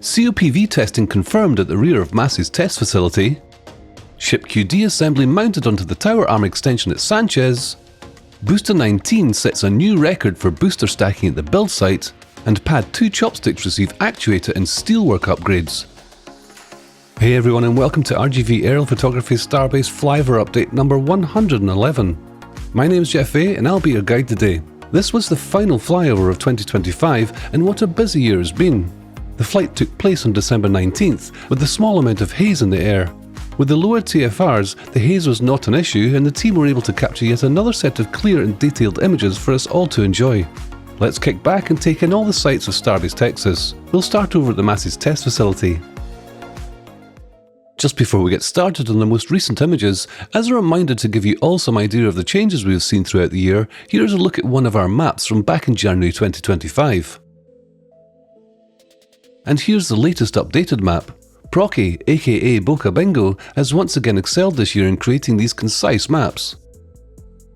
COPV testing confirmed at the rear of Massey's test facility. Ship QD assembly mounted onto the tower arm extension at Sanchez. Booster 19 sets a new record for booster stacking at the build site, and Pad 2 chopsticks receive actuator and steelwork upgrades. Hey everyone, and welcome to RGV Aerial Photography's Starbase Flyover update number 111. My name's Jeff A, and I'll be your guide today. This was the final flyover of 2025, and what a busy year it's been. The flight took place on December 19th, with a small amount of haze in the air. With the lower TFRs, the haze was not an issue, and the team were able to capture yet another set of clear and detailed images for us all to enjoy. Let's kick back and take in all the sights of Starbase, Texas. We'll start over at the Massey's test facility. Just before we get started on the most recent images, as a reminder to give you all some idea of the changes we have seen throughout the year, here's a look at one of our maps from back in January 2025. And here's the latest updated map. Proky, aka Boca Bingo, has once again excelled this year in creating these concise maps.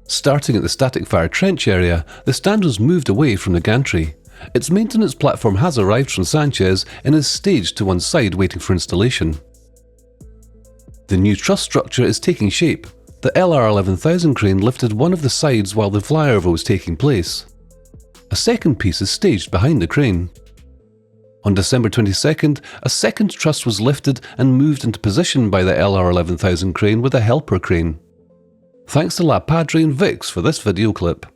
Starting at the static fire trench area, the stand was moved away from the gantry. Its maintenance platform has arrived from Sanchez and is staged to one side waiting for installation. The new truss structure is taking shape. The LR11000 crane lifted one of the sides while the flyover was taking place. A second piece is staged behind the crane. On December 22nd, a second truss was lifted and moved into position by the LR11000 crane with a helper crane. Thanks to La Padre and Vix for this video clip.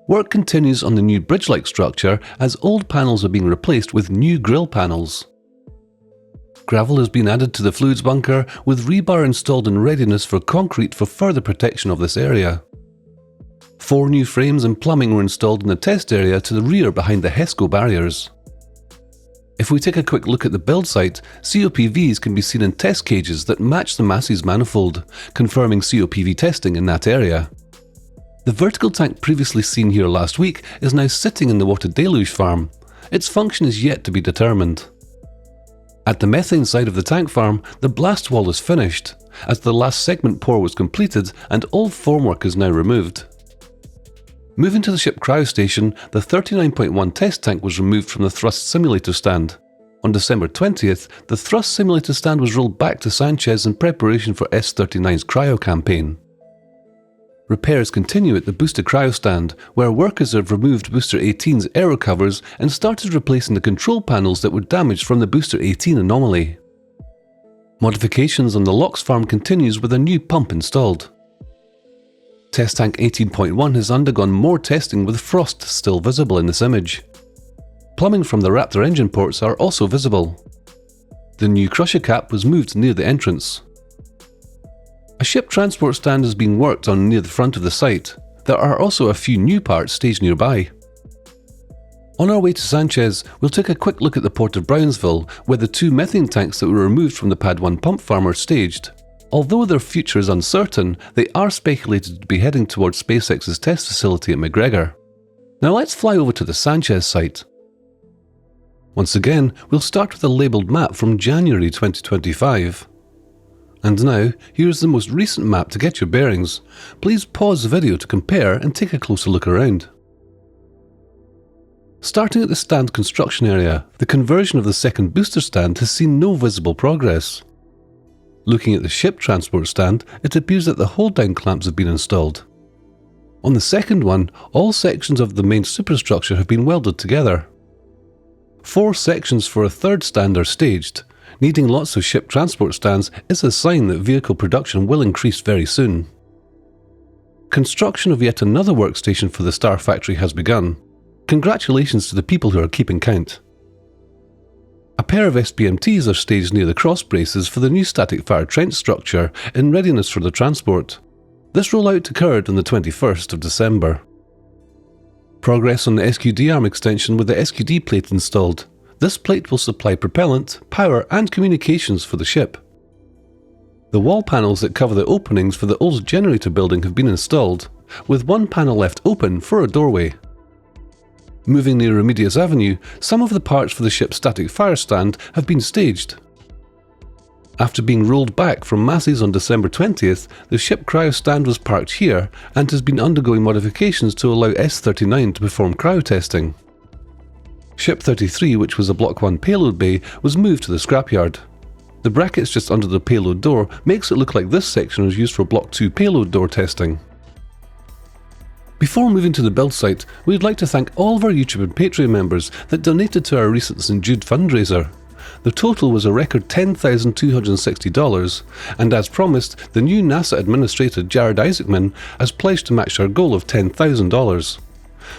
Work continues on the new bridge-like structure as old panels are being replaced with new grille panels. Gravel has been added to the fluids bunker, with rebar installed in readiness for concrete for further protection of this area. 4 new frames and plumbing were installed in the test area to the rear behind the HESCO barriers. If we take a quick look at the build site, COPVs can be seen in test cages that match the Massey's manifold, confirming COPV testing in that area. The vertical tank previously seen here last week is now sitting in the water deluge farm. Its function is yet to be determined. At the methane side of the tank farm, the blast wall is finished, as the last segment pour was completed and all formwork is now removed. Moving to the ship cryo station, the 39.1 test tank was removed from the thrust simulator stand. On December 20th, the thrust simulator stand was rolled back to Sanchez in preparation for S39's cryo campaign. Repairs continue at the booster cryo stand, where workers have removed Booster 18's aero covers and started replacing the control panels that were damaged from the Booster 18 anomaly. Modifications on the LOX farm continues with a new pump installed. Test tank 18.1 has undergone more testing with frost still visible in this image. Plumbing from the Raptor engine ports are also visible. The new crusher cap was moved near the entrance. A ship transport stand is being worked on near the front of the site. There are also a few new parts staged nearby. On our way to Sanchez, we'll take a quick look at the port of Brownsville, where the 2 methane tanks that were removed from the Pad 1 pump farm are staged. Although their future is uncertain, they are speculated to be heading towards SpaceX's test facility at McGregor. Now let's fly over to the Sanchez site. Once again, we'll start with a labelled map from January 2025. And now, here's the most recent map to get your bearings. Please pause the video to compare and take a closer look around. Starting at the stand construction area, the conversion of the second booster stand has seen no visible progress. Looking at the ship transport stand, it appears that the hold-down clamps have been installed. On the second one, all sections of the main superstructure have been welded together. 4 sections for a third stand are staged. Needing lots of ship transport stands is a sign that vehicle production will increase very soon. Construction of yet another workstation for the Star Factory has begun. Congratulations to the people who are keeping count. A pair of SBMTs are staged near the cross braces for the new static fire trench structure in readiness for the transport. This rollout occurred on the 21st of December. Progress on the SQD arm extension with the SQD plate installed. This plate will supply propellant, power and communications for the ship. The wall panels that cover the openings for the old generator building have been installed, with one panel left open for a doorway. Moving near Remedios Avenue, some of the parts for the ship's static fire stand have been staged. After being rolled back from Massey's on December 20th, the ship cryo stand was parked here and has been undergoing modifications to allow S39 to perform cryo testing. Ship 33, which was a Block 1 payload bay, was moved to the scrapyard. The brackets just under the payload door makes it look like this section was used for Block 2 payload door testing. Before moving to the build site, we'd like to thank all of our YouTube and Patreon members that donated to our recent St. Jude fundraiser. The total was a record $10,260, and as promised, the new NASA Administrator Jared Isaacman has pledged to match our goal of $10,000.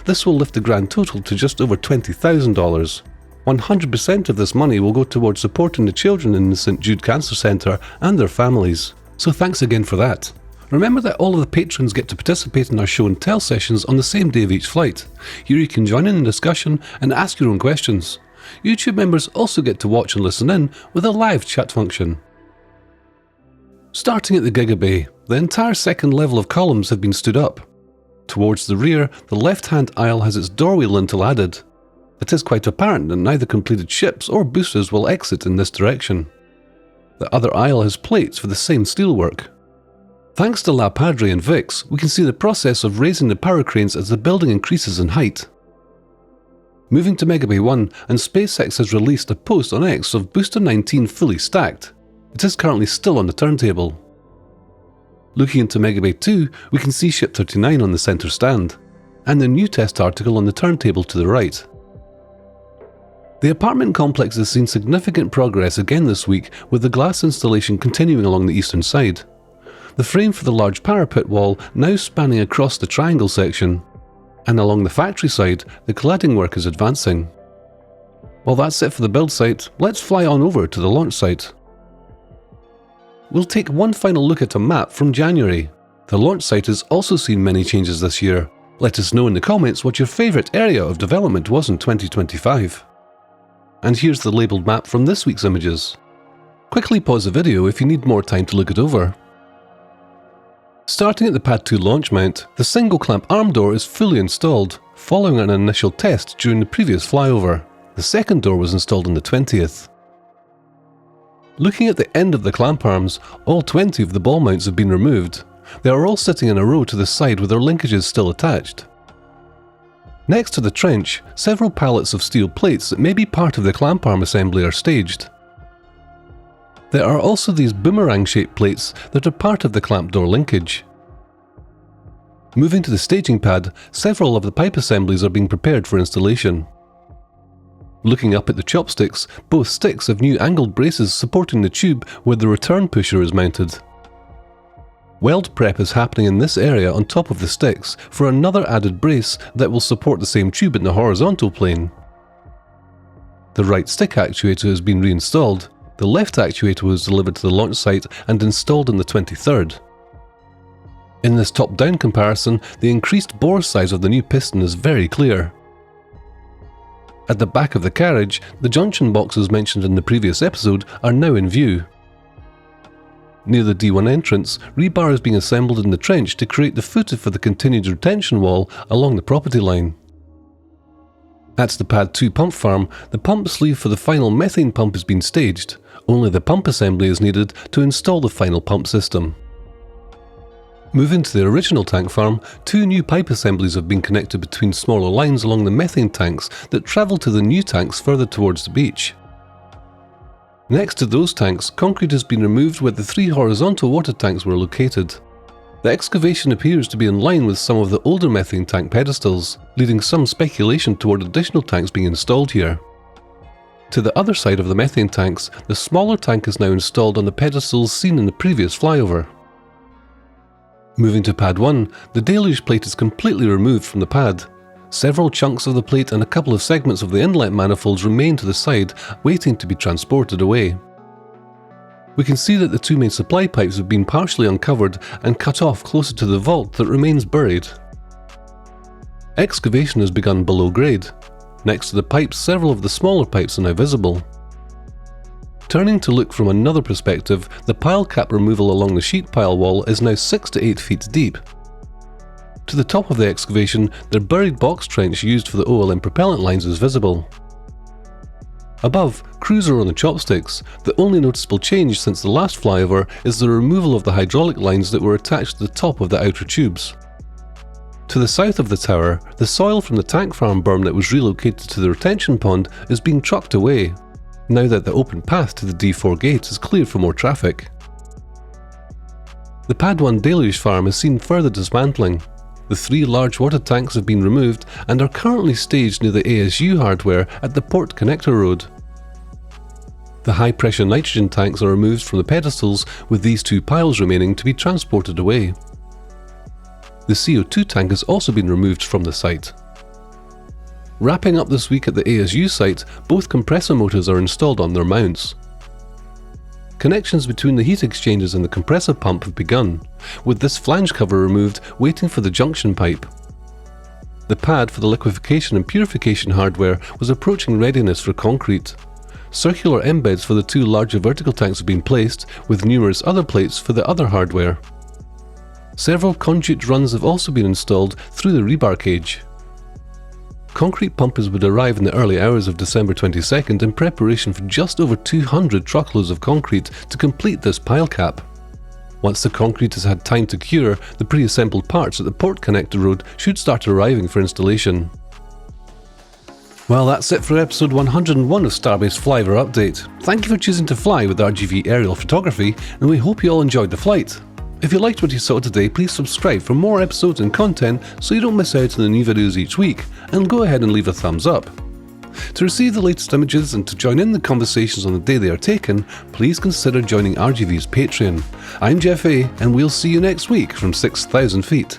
This will lift the grand total to just over $20,000. 100% of this money will go towards supporting the children in the St. Jude Cancer Centre and their families. So thanks again for that. Remember that all of the patrons get to participate in our show and tell sessions on the same day of each flight. Here you can join in the discussion and ask your own questions. YouTube members also get to watch and listen in with a live chat function. Starting at the Giga Bay, the entire second level of columns have been stood up. Towards the rear, the left-hand aisle has its doorway lintel added. It is quite apparent that neither completed ships or boosters will exit in this direction. The other aisle has plates for the same steelwork. Thanks to La Padre and Vix, we can see the process of raising the power cranes as the building increases in height. Moving to Mega Bay 1, and SpaceX has released a post on X of Booster 19 fully stacked. It is currently still on the turntable. Looking into Mega Bay 2, we can see Ship 39 on the centre stand, and the new test article on the turntable to the right. The apartment complex has seen significant progress again this week, with the glass installation continuing along the eastern side. The frame for the large parapet wall now spanning across the triangle section, and along the factory side, the cladding work is advancing. Well, that's it for the build site. Let's fly on over to the launch site. We'll take one final look at a map from January. The launch site has also seen many changes this year. Let us know in the comments what your favourite area of development was in 2025. And here's the labelled map from this week's images. Quickly pause the video if you need more time to look it over. Starting at the Pad 2 launch mount, the single clamp arm door is fully installed, following an initial test during the previous flyover. The second door was installed on the 20th. Looking at the end of the clamp arms, all 20 of the ball mounts have been removed. They are all sitting in a row to the side with their linkages still attached. Next to the trench, several pallets of steel plates that may be part of the clamp arm assembly are staged. There are also these boomerang-shaped plates that are part of the clamp door linkage. Moving to the staging pad, several of the pipe assemblies are being prepared for installation. Looking up at the chopsticks, both sticks have new angled braces supporting the tube where the return pusher is mounted. Weld prep is happening in this area on top of the sticks for another added brace that will support the same tube in the horizontal plane. The right stick actuator has been reinstalled. The left actuator was delivered to the launch site and installed on the 23rd. In this top-down comparison, the increased bore size of the new piston is very clear. At the back of the carriage, the junction boxes mentioned in the previous episode are now in view. Near the D1 entrance, rebar is being assembled in the trench to create the footing for the continued retention wall along the property line. At the Pad 2 pump farm, the pump sleeve for the final methane pump has been staged. Only the pump assembly is needed to install the final pump system. Moving to the original tank farm, 2 new pipe assemblies have been connected between smaller lines along the methane tanks that travel to the new tanks further towards the beach. Next to those tanks, concrete has been removed where the 3 horizontal water tanks were located. The excavation appears to be in line with some of the older methane tank pedestals, leading some speculation toward additional tanks being installed here. To the other side of the methane tanks, the smaller tank is now installed on the pedestals seen in the previous flyover. Moving to Pad 1, the deluge plate is completely removed from the pad. Several chunks of the plate and a couple of segments of the inlet manifolds remain to the side, waiting to be transported away. We can see that the 2 main supply pipes have been partially uncovered and cut off closer to the vault that remains buried. Excavation has begun below grade. Next to the pipes, several of the smaller pipes are now visible. Turning to look from another perspective, the pile cap removal along the sheet pile wall is now 6 to 8 feet deep. To the top of the excavation, the buried box trench used for the OLM propellant lines is visible. Above, crews are on the chopsticks. The only noticeable change since the last flyover is the removal of the hydraulic lines that were attached to the top of the outer tubes. To the south of the tower, the soil from the tank farm berm that was relocated to the retention pond is being trucked away, now that the open path to the D4 gate is cleared for more traffic. The Pad 1 deluge farm has seen further dismantling. The 3 large water tanks have been removed and are currently staged near the ASU hardware at the Port Connector Road. The high-pressure nitrogen tanks are removed from the pedestals, with these 2 piles remaining to be transported away. The CO2 tank has also been removed from the site. Wrapping up this week at the ASU site, both compressor motors are installed on their mounts. Connections between the heat exchangers and the compressor pump have begun, with this flange cover removed waiting for the junction pipe. The pad for the liquefaction and purification hardware was approaching readiness for concrete. Circular embeds for the 2 larger vertical tanks have been placed, with numerous other plates for the other hardware. Several conduit runs have also been installed through the rebar cage. Concrete pumpers would arrive in the early hours of December 22nd in preparation for just over 200 truckloads of concrete to complete this pile cap. Once the concrete has had time to cure, the pre-assembled parts at the Port Connector Road should start arriving for installation. Well, that's it for episode 101 of Starbase Flyover Update. Thank you for choosing to fly with RGV aerial photography, and we hope you all enjoyed the flight. If you liked what you saw today, please subscribe for more episodes and content so you don't miss out on the new videos each week, and go ahead and leave a thumbs up. To receive the latest images and to join in the conversations on the day they are taken, please consider joining RGV's Patreon. I'm Jeff A, and we'll see you next week from 6,000 feet.